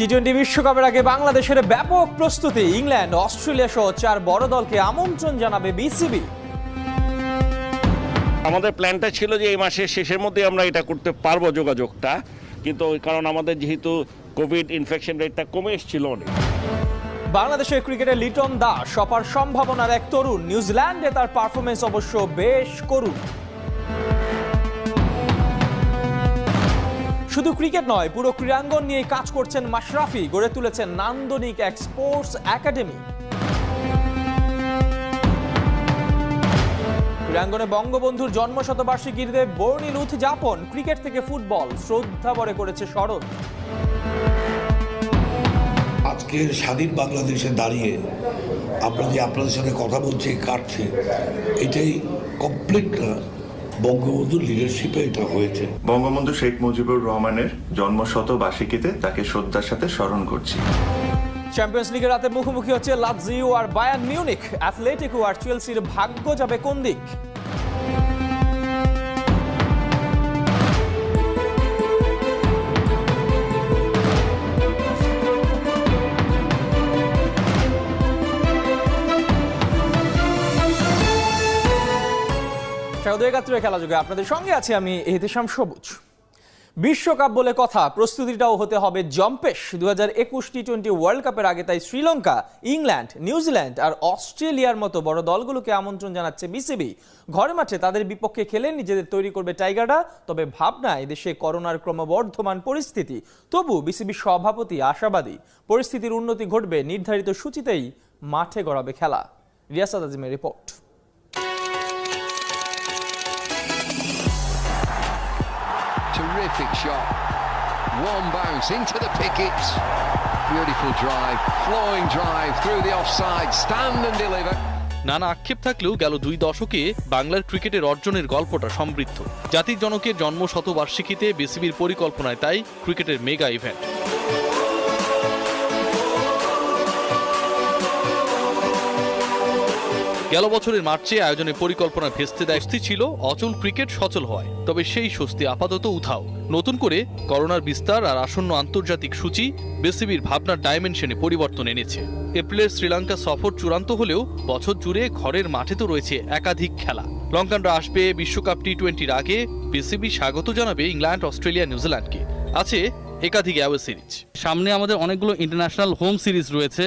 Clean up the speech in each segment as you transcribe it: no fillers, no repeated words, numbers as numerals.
টি-20 বিশ্বকাপের আগে বাংলাদেশের ব্যাপক প্রস্তুতি। ইংল্যান্ড, অস্ট্রেলিয়া সহ 4 বড় দলকে আমন্ত্রণ জানাবে বিসিবি। আমাদের প্ল্যানটা ছিল যে এই মাসের শেষের মধ্যে আমরা এটা করতে পারবো যোগাযোগটা, কিন্তু কারণ আমাদের যেহেতু কোভিড ইনফেকশন রেটটা কমে এসেছিল অনেক। বাংলাদেশের ক্রিকেটে লিটন দাস সপার সম্ভাবনার এক তরুণ। নিউজিল্যান্ডে তার পারফরমেন্স অবশ্য বেশ করুণ। শুধু ক্রিকেট নয়, পুরো ক্রীড়াঙ্গন নিয়ে কাজ করছেন মাশরাফি, গড়ে তুলেছেন নান্দনিক এক স্পোর্টস একাডেমি। ক্রীড়াঙ্গনে বঙ্গবন্ধুর জন্মশতবার্ষিকীতে বর্ণিল উদযাপন। ক্রিকেট থেকে ফুটবল শ্রদ্ধা ভরে করেছে স্মরণ। আজকের স্বাধীন বাংলাদেশে দাঁড়িয়ে আমরা যে আপনাদের সাথে কথা বলছি, কাটছে, এটাই কমপ্লিট বঙ্গবন্ধুর লিডারশিপে এটা হয়েছে। বঙ্গবন্ধু শেখ মুজিবুর রহমানের জন্মশতবার্ষিকীতে তাকে শ্রদ্ধার সাথে স্মরণ করছি। চ্যাম্পিয়ন্স লিগের রাতে মুখোমুখি হচ্ছে লাৎসিও আর বায়ার্ন মিউনিখ। অ্যাথলেটিকো আর চেলসির ভাগ্য যাবে কোন দিক? স্বাগত একাত্তরের খেলা যুগে আপনাদের সঙ্গে আছি আমি এহতেশাম সবুজ। বিশ্বকাপ বলে কথা, প্রস্তুতিটাও হতে হবে জম্পেশ। 2021 টি-20 ওয়ার্ল্ড কাপের আগে তাই শ্রীলঙ্কা, ইংল্যান্ড, নিউজিল্যান্ড আর অস্ট্রেলিয়ার মতো বড় দলগুলোকে আমন্ত্রণ জানাচ্ছে বিসিবি। ঘরে মাঠে তাদের বিপক্ষে খেলে নিজেদের তৈরি করবে টাইগাররা। তবে ভাবনা, এদেশে করোনার ক্রমবর্ধমান পরিস্থিতি। তবু বিসিবি সভাপতি আশাবাদী পরিস্থিতির উন্নতি ঘটবে, নির্ধারিত সূচিতেই মাঠে গড়াবে খেলা। রিয়াসাত আজিমের report. Terrific shot, one bounce into the pickets, beautiful drive, flowing drive through the offside, stand and deliver. নানা আক্ষেপ থাকলেও গেল 2 দশকে বাংলার ক্রিকেটের অর্জনের গল্পটা সমৃদ্ধ। জাতির জনকের জন্ম শতবার্ষিকীতে বিসিবির পরিকল্পনায় তাই ক্রিকেটের মেগা ইভেন্ট। গেল বছরের মার্চে আয়োজনের পরিকল্পনা ভেস্তে দেয় ছিল অচল ক্রিকেট সচল হয়। তবে সেই স্বস্তি আপাতত উধাও। নতুন করে করোনার বিস্তার আর আসন্ন আন্তর্জাতিক সূচি বিসিবির ভাবনার ডাইমেনশনে পরিবর্তন এনেছে। এপ্রিলের শ্রীলঙ্কা সফর চূড়ান্ত হলেও বছর জুড়ে ঘরের মাঠে তো রয়েছে একাধিক খেলা। লঙ্কানরা আসবে বিশ্বকাপ টি-20-র আগে। বিসিবি স্বাগত জানাবে ইংল্যান্ড, অস্ট্রেলিয়া, নিউজিল্যান্ডকে। আছে একাধিক অ্যাওয়ে সিরিজ। সামনে আমাদের অনেকগুলো ইন্টারন্যাশনাল হোম সিরিজ রয়েছে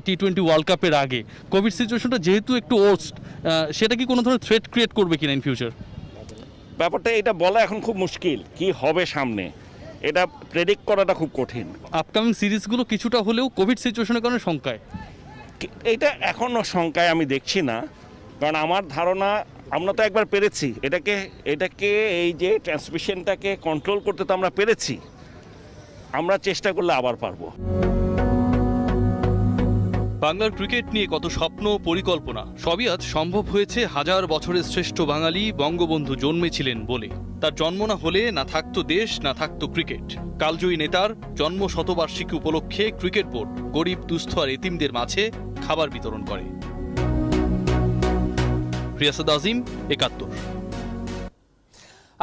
টি-20 ওয়ার্ল্ড কাপের আগে। কোভিড সিচুয়েশনটা যেহেতু একটু ওর্স্ট, সেটা কি কোনো ধরনের থ্রেট ক্রিয়েট করবে কিনা ইন ফিউচার? ব্যাপারটা এটা বলা এখন খুব মুশকিল, কি হবে সামনে এটা প্রেডিক্ট করাটা খুব কঠিন। আপকামিং সিরিজগুলো কিছুটা হলেও কোভিড সিচুয়েশনের কারণে শঙ্কায়। এটা এখনও শঙ্কায় আমি দেখছি না, কারণ আমার ধারণা আমরা তো একবার পেরেছি এটাকে এই যে ট্রান্সমিশনটাকে কন্ট্রোল করতে তো আমরা পেরেছি, আমরা চেষ্টা করলে আবার পারবো। বাংলার ক্রিকেট নিয়ে কত স্বপ্ন, পরিকল্পনা সবই আজ সম্ভব হয়েছে হাজার বছরের শ্রেষ্ঠ বাঙালি বঙ্গবন্ধু জন্মেছিলেন বলে। তার জন্ম না হলে না থাকতো দেশ, না থাকতো ক্রিকেট। কালজয়ী নেতার জন্ম শতবার্ষিকী উপলক্ষে ক্রিকেট বোর্ড গরিব, দুস্থ আর এতিমদের মাঝে খাবার বিতরণ করে। রিয়াসাত আজিম, একাত্তর।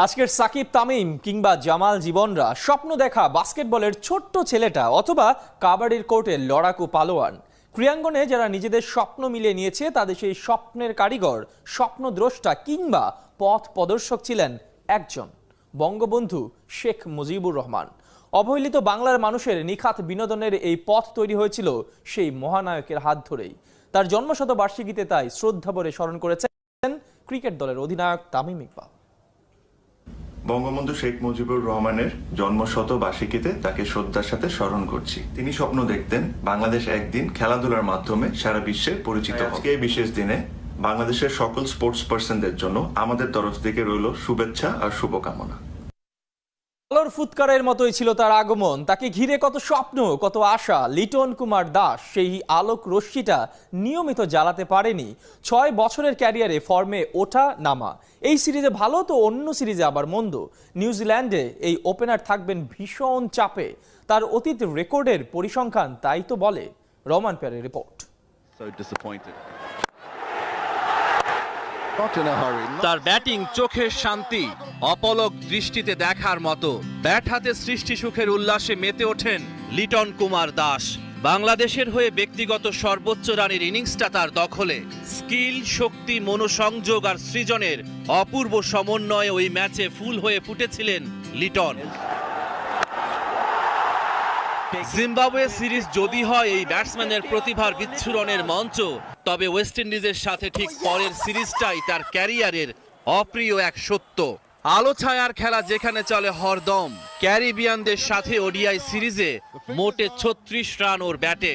আজকের সাকিব, তামিম কিংবা জামাল জীবনরা স্বপ্ন দেখা বাস্কেটবলের ছোট্ট ছেলেটা, অথবা কাবাডির কোর্টের লড়াকু পালোয়ান। ক্রীড়াঙ্গনে যারা নিজেদের স্বপ্ন মিলিয়ে নিয়েছে, তাদের সেই স্বপ্নের কারিগর, স্বপ্নদ্রষ্টা কিংবা পথ প্রদর্শক ছিলেন একজন, বঙ্গবন্ধু শেখ মুজিবুর রহমান। অবহেলিত বাংলার মানুষের নিখাত বিনোদনের এই পথ তৈরি হয়েছিল সেই মহানায়কের হাত ধরেই। তার জন্মশতবার্ষিকীতে তাই শ্রদ্ধা ভরে স্মরণ করেছেন ক্রিকেট দলের অধিনায়ক তামিম ইকবাল। বঙ্গবন্ধু শেখ মুজিবুর রহমানের জন্মশতবার্ষিকীতে তাকে শ্রদ্ধার সাথে স্মরণ করছি। তিনি স্বপ্ন দেখতেন বাংলাদেশ একদিন খেলাধুলার মাধ্যমে সারা বিশ্বে পরিচিত হবে। আজকে এই বিশেষ দিনে বাংলাদেশের সকল স্পোর্টস পার্সনদের জন্য আমাদের তরফ থেকে রইল শুভেচ্ছা আর শুভকামনা। আলোর ফুৎকারের মতোই ছিল তার আগমন। তাকে ঘিরে কত স্বপ্ন, কত আশা। লিটন কুমার দাস সেই আলোক রশ্মিটা নিয়মিত জ্বালাতে পারেনি। 6 বছরের ক্যারিয়ারে ফর্মে ওঠা নামা, এই সিরিজে ভালো তো অন্য সিরিজে আবার মন্দ। নিউজিল্যান্ডে এই ওপেনার থাকবেন ভীষণ চাপে। তার অতীত রেকর্ডের পরিসংখ্যান তাই তো বলে। রহমান পেয়ারের রিপোর্ট। তার ব্যাটিং চোখের শান্তি, অপলক দৃষ্টিতে দেখার মতো। ব্যাট হাতে সৃষ্টি সুখের উল্লাসে মেতে ওঠেন লিটন কুমার দাস। বাংলাদেশের হয়ে ব্যক্তিগত সর্বোচ্চ রানের ইনিংসটা তার দখলে। স্কিল, শক্তি, মনোসংযোগ আর সৃজনের অপূর্ব সমন্বয়ে ওই ম্যাচে ফুল হয়ে ফুটেছিলেন লিটন। জিম্বাবুয়ে সিরিজ যদি হয় এই ব্যাটসম্যানের প্রতিভার বিচ্ছুরণের মঞ্চ, তবে ওয়েস্ট ইন্ডিজের সাথে ঠিক পরের সিরিজটাই তার ক্যারিয়ারের অপ্রিয় এক সত্য। আলো ছায়ার খেলা যেখানে চলে হরদম, ক্যারিবিয়ানদের সাথে ওডিআই সিরিজে মোটে 36 রান ওর ব্যাটে।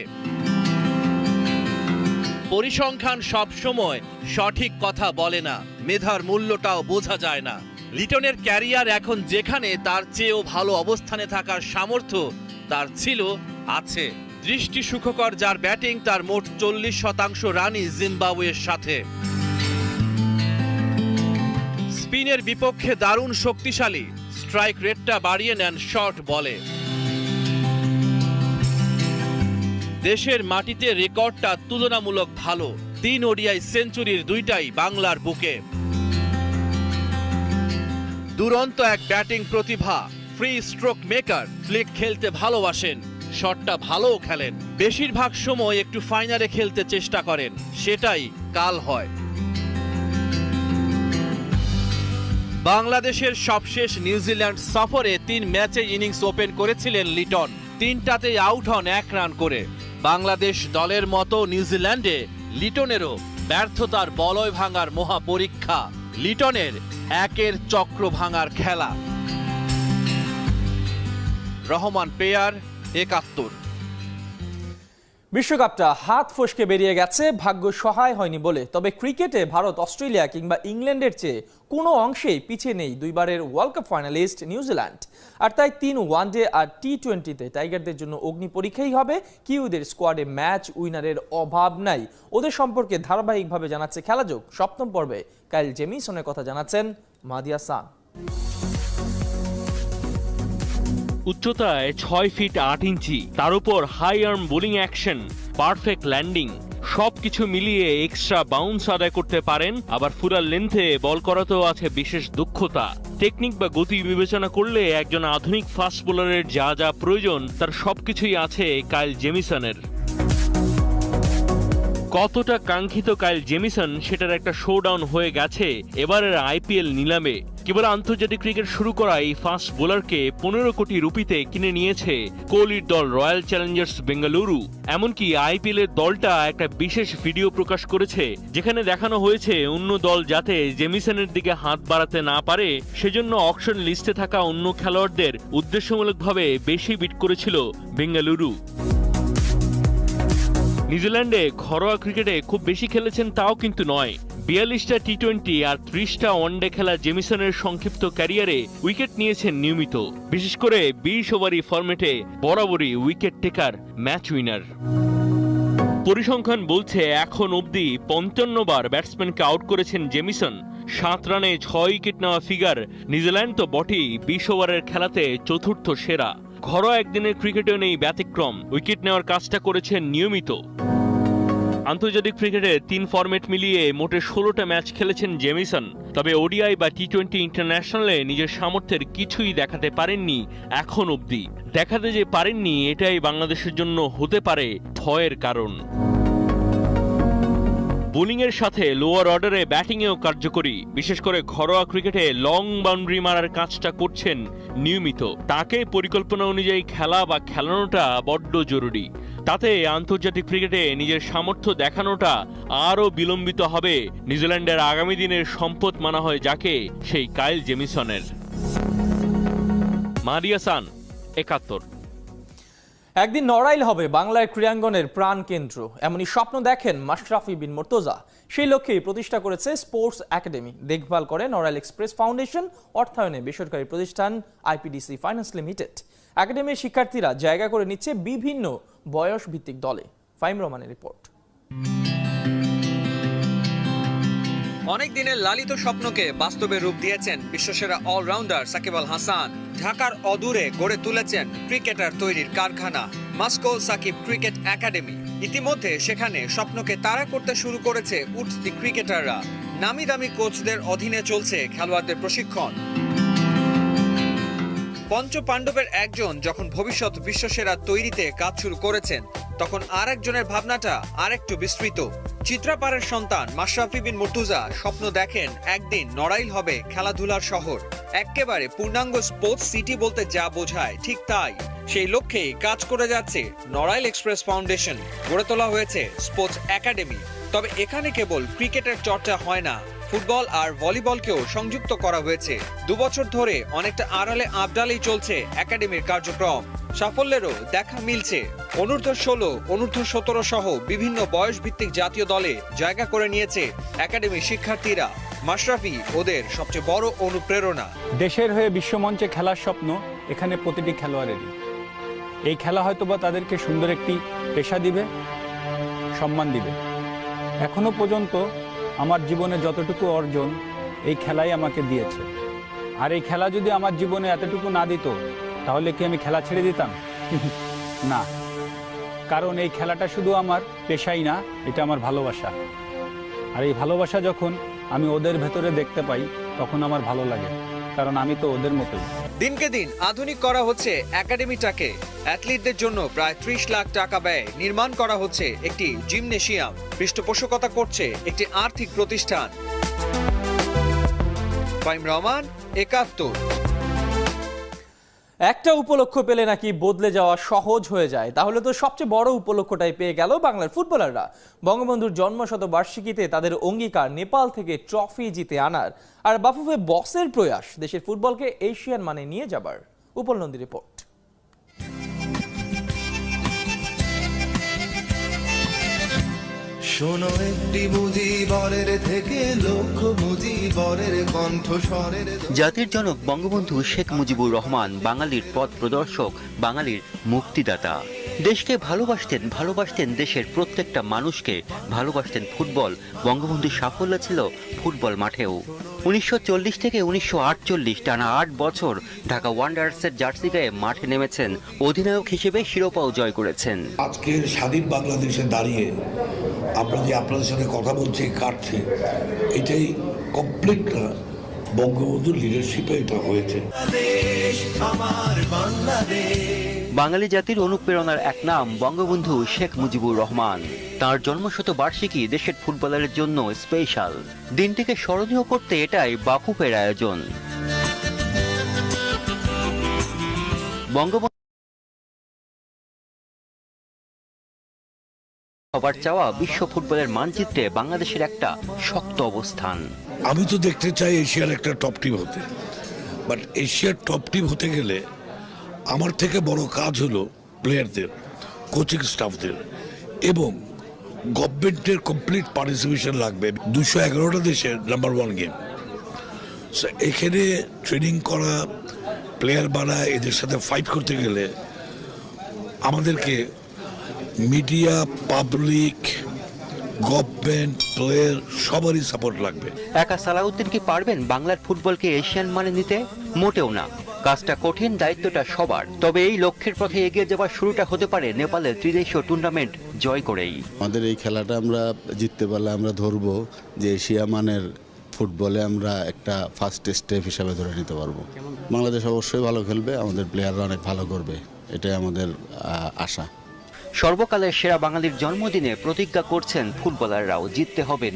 পরিসংখ্যান সব সময় সঠিক কথা বলে না, মেধার মূল্যটাও বোঝা যায় না। লিটনের ক্যারিয়ার এখন যেখানে, তার চেয়েও ভালো অবস্থানে থাকার সামর্থ্য তার ছিল, আছে। দৃষ্টি সুখকর যার ব্যাটিং, তার মোট 40% রানই জিম্বাবুয়ের সাথে। স্পিনের বিপক্ষে দারুণ শক্তিশালী, স্ট্রাইক রেটটা বাড়িয়ে নেন শর্ট বলে। দেশের মাটিতে রেকর্ডটা তুলনামূলক ভালো, 3 ওডিআই সেঞ্চুরির 2টাই বাংলার বুকে। দুরন্ত এক ব্যাটিং প্রতিভা, ফ্রি স্ট্রোক মেকার, ফ্লিক খেলতে ভালোবাসেন, শটটা ভালোও খেলেন। বেশিরভাগ সময় একটু ফাইনালে খেলতে চেষ্টা করেন, সেটাই কাল হয়। বাংলাদেশের সবশেষ নিউজিল্যান্ড সফরে 3 ম্যাচে ইনিংস ওপেন করেছিলেন লিটন, 3টাতেই আউট হন 1 রান করে। বাংলাদেশ দলের মতো নিউজিল্যান্ডে লিটনেরও ব্যর্থতার বলয় ভাঙার মহা পরীক্ষা, লিটনের একের চক্র ভাঙার খেলা। রহমান পেয়ার, 71। বিশ্বকাপটা হাত ফসকে বেরিয়ে গেছে, ভাগ্য সহায় হয়নি বলে। তবে ক্রিকেটে ভারত, অস্ট্রেলিয়া কিংবা ইংল্যান্ডের চেয়ে কোনো অংশেই পিছিয়ে নেই দুইবারের ওয়ার্ল্ড কাপ ফাইনালিস্ট নিউজিল্যান্ড। আর তাই 3 ওয়ানডে আর টি-20তে টাইগারদের জন্য অগ্নি পরীক্ষাই হবে। কিউদের স্কোয়াডে ম্যাচ উইনারের অভাব নাই। ওদের সম্পর্কে ধারাবাহিকভাবে জানাচ্ছে খেলাযোগ। সপ্তম পর্বে কাইল জেমিসনের কথা জানাচ্ছেন মাদিয়া সান। উচ্চতায় 6 ফিট 8 ইঞ্চি, তার উপর high arm bowling action, perfect landing, সবকিছু মিলিয়ে এক্সট্রা বাউন্স আদায় করতে পারেন। আবার ফুরাল লেন্থে বল করাতেও আছে বিশেষ দক্ষতা। টেকনিক বা গতি বিবেচনা করলে একজন আধুনিক ফাস্ট বোলারের যা যা প্রয়োজন তার সবকিছুই আছে কাইল জেমিসনের। কতটা কাঙ্ক্ষিত কাইল জেমিসন, সেটার একটা শোডাউন হয়ে গেছে এবারের আইপিএল নিলামে। কেবল আন্তর্জাতিক ক্রিকেট শুরু করা এই ফাস্ট বোলারকে 15 কোটি রুপিতে কিনে নিয়েছে কোহলির দল রয়্যাল চ্যালেঞ্জার্স বেঙ্গালুরু। এমনকি আইপিএল এর দলটা একটা বিশেষ ভিডিও প্রকাশ করেছে, যেখানে দেখানো হয়েছে অন্য দল যাতে জেমিসনের দিকে হাত বাড়াতে না পারে সেজন্য অকশন লিস্টে থাকা অন্য খেলোয়াড়দের উদ্দেশ্যমূলকভাবে বেশি বিট করেছিল বেঙ্গালুরু। নিউজিল্যান্ডে ঘরোয়া ক্রিকেটে খুব বেশি খেলেছেন তাও কিন্তু নয়। 42টা টি-20 আর 30টা ওয়ানডে খেলা জেমিসনের সংক্ষিপ্ত ক্যারিয়ারে উইকেট নিয়েছেন নিয়মিত, বিশেষ করে 20 ওভারি ফরম্যাটে বরাবরই উইকেট টেকার, ম্যাচ উইনার। পরিসংখ্যান বলছে এখন অবধি 55 বার ব্যাটসম্যানকে আউট করেছেন জেমিসন। 7 রানে 6 উইকেট নেওয়া ফিগার নিউজিল্যান্ড তো বটেই, 20 ওভারের খেলাতে চতুর্থ সেরা। ঘরোয়া একদিনের ক্রিকেটেও নেই ব্যতিক্রম, উইকেট নেওয়ার কাজটা করেছেন নিয়মিত। আন্তর্জাতিক ক্রিকেটে 3 ফরম্যাট মিলিয়ে মোটে 16টা ম্যাচ খেলেছেন জেমিসন। তবে ওডিআই বা টি-20 ইন্টারন্যাশনালে নিজের সামর্থ্যের কিছুই দেখাতে পারেননি এখন অবধি। দেখাতে যে পারেননি এটাই বাংলাদেশের জন্য হতে পারে ভয়ের কারণ। বোলিংয়ের সাথে লোয়ার অর্ডারে ব্যাটিংয়েও কার্যকরী, বিশেষ করে ঘরোয়া ক্রিকেটে লং বাউন্ডারি মারার কাজটা করছেন নিয়মিত। তাকে পরিকল্পনা অনুযায়ী খেলা বা খেলানোটা বড্ড জরুরি। তাতে আন্তর্জাতিক ক্রিকেটে নিজের সামর্থ্য দেখানোটা আরও বিলম্বিত হবে। নিউজিল্যান্ডের আগামী দিনের সম্পদ মানা হয় যাকে, সেই কাইল জেমিসনের। মাদিয়া সান, 71। একদিন নড়াইল হবে বাংলার ক্রীড়াঙ্গনের প্রাণ কেন্দ্র, এমনই স্বপ্ন দেখেন মাশরাফি বিন মুর্তজা। সেই লক্ষ্যেই প্রতিষ্ঠা করেছে স্পোর্টস একাডেমি। দেখভাল করে নড়াইল এক্সপ্রেস ফাউন্ডেশন, অর্থায়নে বেসরকারি প্রতিষ্ঠান আইপিডিসি ফাইন্যান্স লিমিটেড। একাডেমির শিক্ষার্থীরা জায়গা করে নিচ্ছে বিভিন্ন বয়স ভিত্তিক দলে। ফাইম রহমানের রিপোর্ট। অনেক দিনের লালিত স্বপ্নকে বাস্তবে রূপ দিয়েছেন বিশ্বসেরা অলরাউন্ডার সাকিব আল হাসান। ঢাকার অদূরে গড়ে তুলেছেন ক্রিকেটার তৈরির কারখানা মস্কো সাকিব ক্রিকেট একাডেমি। ইতিমধ্যে সেখানে স্বপ্নকে তাড়া করতে শুরু করেছে উঠতি ক্রিকেটাররা। নামি দামি কোচদের অধীনে চলছে খেলোয়াড়দের প্রশিক্ষণ। পঞ্চ পাণ্ডবের একজন যখন ভবিষ্যৎ বিশ্বসেরা তৈরিতে কাজ শুরু করেছেন, তখন আর একজনের ভাবনাটা আরেকটু বিস্তৃত। চিত্রাপাড়ের সন্তান মাশরাফি বিন মুর্তুজা স্বপ্ন দেখেন একদিন নড়াইল হবে খেলাধুলার শহর, একেবারে পূর্ণাঙ্গ স্পোর্টস সিটি বলতে যা বোঝায় ঠিক তাই। সেই লক্ষ্যেই কাজ করে যাচ্ছে নড়াইল এক্সপ্রেস ফাউন্ডেশন। গড়ে তোলা হয়েছে স্পোর্টস একাডেমি। তবে এখানে কেবল ক্রিকেটের চর্চা হয় না, ফুটবল আর ভলিবলকেও সংযুক্ত করা হয়েছে। 2 বছর ধরে অনেকটা আড়ালে আবডালেই চলছে একাডেমির কার্যক্রম। সাফল্যেরও দেখা মিলছে। অনূর্ধ্ব 16, অনূর্ধ্ব 17 সহ বিভিন্ন বয়স ভিত্তিক জাতীয় দলে জায়গা করে নিয়েছে একাডেমির শিক্ষার্থীরা। মাশরাফি ওদের সবচেয়ে বড় অনুপ্রেরণা। দেশের হয়ে বিশ্বমঞ্চে খেলার স্বপ্ন এখানে প্রতিটি খেলোয়াড়েরই। এই খেলা হয়তোবা তাদেরকে সুন্দর একটি পেশা দিবে, সম্মান দিবে। এখনো পর্যন্ত আমার জীবনে যতটুকু অর্জন এই খেলাই আমাকে দিয়েছে। আর এই খেলা যদি আমার জীবনে এতটুকু না দিত, তাহলে কি আমি খেলা ছেড়ে দিতাম? না, কারণ এই খেলাটা শুধু আমার পেশাই না, এটা আমার ভালোবাসা। আর এই ভালোবাসা যখন আমি ওদের ভেতরে দেখতে পাই, তখন আমার ভালো লাগে, কারণ আমি তো ওদের মতোই। দিনকে দিন আধুনিক করা হচ্ছে একাডেমিটাকে। অ্যাথলিটদের জন্য প্রায় 30 লাখ টাকা ব্যয়ে নির্মাণ করা হচ্ছে একটি জিমনেশিয়াম। পৃষ্ঠপোষকতা করছে একটি আর্থিক প্রতিষ্ঠান। ফাইম রহমান, 71। একটা উপলক্ষ পেলে নাকি বদলে যাওয়া সহজ হয়ে যায়, তাহলে তো সবচেয়ে বড় উপলক্ষটাই পেয়ে গেল বাংলার ফুটবলাররা। বঙ্গবন্ধুর জন্মশতবার্ষিকীতে তাদের অঙ্গীকার নেপাল থেকে ট্রফি জিতে আনার, আর বাফুফে বসের প্রয়াস দেশের ফুটবলকে এশিয়ান মানে নিয়ে যাবার। উপল নন্দী রিপোর্ট। শোনো একটি মুজিবরের থেকে লক্ষ মুজিবরের কণ্ঠস্বরের। জাতির জনক বঙ্গবন্ধু শেখ মুজিবুর রহমান বাঙালির পথ প্রদর্শক, বাঙালির মুক্তিদাতা। দেশকে ভালোবাসতেন দেশের প্রত্যেকটা মানুষকে, ভালোবাসতেন ফুটবল। বঙ্গবন্ধুর সাফল্য ছিল ফুটবল মাঠেও। 1940 থেকে 1948 টানা 8 বছর ঢাকা ওয়ান্ডারার্সের জার্সি গায়ে মাঠে নেমেছেন। অধিনায়ক হিসেবে শিরোপাও জয় করেছেন। আজকের স্বাধীন বাংলাদেশে দাঁড়িয়ে আমরা যে আপনাদের সাথে কথা বলছি, কাটছে, এটাই কমপ্লিট না, বঙ্গবন্ধুর লিডারশিপে এটা হয়েছে। বাঙালি জাতির অনুপ্রেরণার এক নাম বঙ্গবন্ধু শেখ মুজিবুর রহমান। তার জন্মশতবার্ষিকী দেশের ফুটবলারের জন্য স্পেশাল। দিনটিকে স্মরণীয় করতে এটাই বাফুফের আয়োজন। বঙ্গবন্ধু সবার চাওয়া বিশ্ব ফুটবলের মানচিত্রে বাংলাদেশের একটা শক্ত অবস্থান। আমি তো দেখতে চাই এশিয়ার একটা টপ টিম হতে, বাট এশিয়ার টপ টিম হতে গেলে আমার থেকে বড় কাজ হলো প্লেয়ারদের, কোচিং স্টাফদের এবং গভর্নমেন্টের কমপ্লিট পার্টিসিপেশন লাগবে। 211টা দেশের নাম্বার 1 গেম। এখানে ট্রেনিং করা, প্লেয়ার বানায়, এদের সাথে ফাইট করতে গেলে আমাদেরকে মিডিয়া, পাবলিক, গভর্নমেন্ট, প্লেয়ার সবারই সাপোর্ট লাগবে। একা সালাউদ্দিন কি পারবেন বাংলার ফুটবলকে এশিয়ান মানে নিতে? মোটেও না। কাজটা কঠিন, দায়িত্বটা সবার। তবে এই লক্ষ্যের পথে এগিয়ে যাওয়ার শুরুটা হতে পারে নেপালের ত্রিদেশীয় টুর্নামেন্ট জয় করেই। আমাদের এই খেলাটা আমরা জিততে পারলে আমরা ধরবো যে এশিয়া মানের ফুটবলে আমরা একটা ফার্স্ট স্টেপ হিসাবে ধরে নিতে পারবো। বাংলাদেশ অবশ্যই ভালো খেলবে, আমাদের প্লেয়াররা অনেক ভালো করবে, এটাই আমাদের আশা। সর্বকালের সেরা বাঙালির জন্মদিনে প্রতিজ্ঞা করছেন ফুটবলাররাও, জিততে হবে